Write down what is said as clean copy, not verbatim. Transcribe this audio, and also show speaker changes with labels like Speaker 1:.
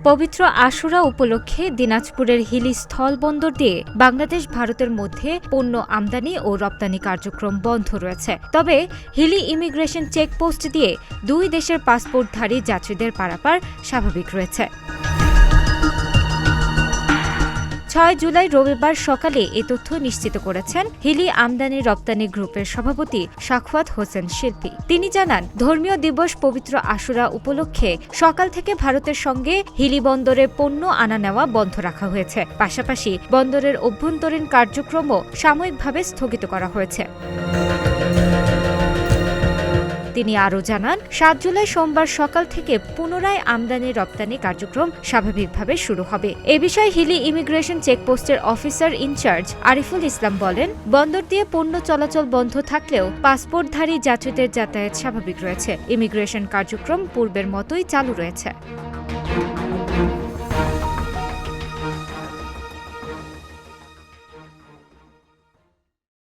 Speaker 1: পবিত্র আশুরা উপলক্ষে দিনাজপুরের হিলি স্থলবন্দর দিয়ে বাংলাদেশ ভারতের মধ্যে পণ্য আমদানি ও রপ্তানি কার্যক্রম বন্ধ রয়েছে। তবে হিলি ইমিগ্রেশন চেকপোস্ট দিয়ে দুই দেশের পাসপোর্টধারী যাত্রীদের পারাপার স্বাভাবিক রয়েছে। ৬ জুলাই রবিবার সকালে এ তথ্য নিশ্চিত করেছেন হিলি আমদানি রপ্তানি গ্রুপের সভাপতি সাখাওয়াত হোসেন শিল্পী। তিনি জানান, ধর্মীয় দিবস পবিত্র আশুরা উপলক্ষে সকাল থেকে ভারতের সঙ্গে হিলি বন্দরে পণ্য আনা নেওয়া বন্ধ রাখা হয়েছে। পাশাপাশি বন্দরের অভ্যন্তরীণ কার্যক্রমও সাময়িকভাবে স্থগিত করা হয়েছে। তিনি আরও জানান, ৭ জুলাই সোমবার সকাল থেকে পুনরায় আমদানি রপ্তানি কার্যক্রম স্বাভাবিকভাবে শুরু হবে। এ বিষয়ে হিলি ইমিগ্রেশন চেকপোস্টের অফিসার ইনচার্জ আরিফুল ইসলাম বলেন, বন্দর দিয়ে পণ্য চলাচল বন্ধ থাকলেও পাসপোর্টধারী যাত্রীদের যাতায়াত স্বাভাবিক রয়েছে। ইমিগ্রেশন কার্যক্রম পূর্বের মতোই চালু রয়েছে।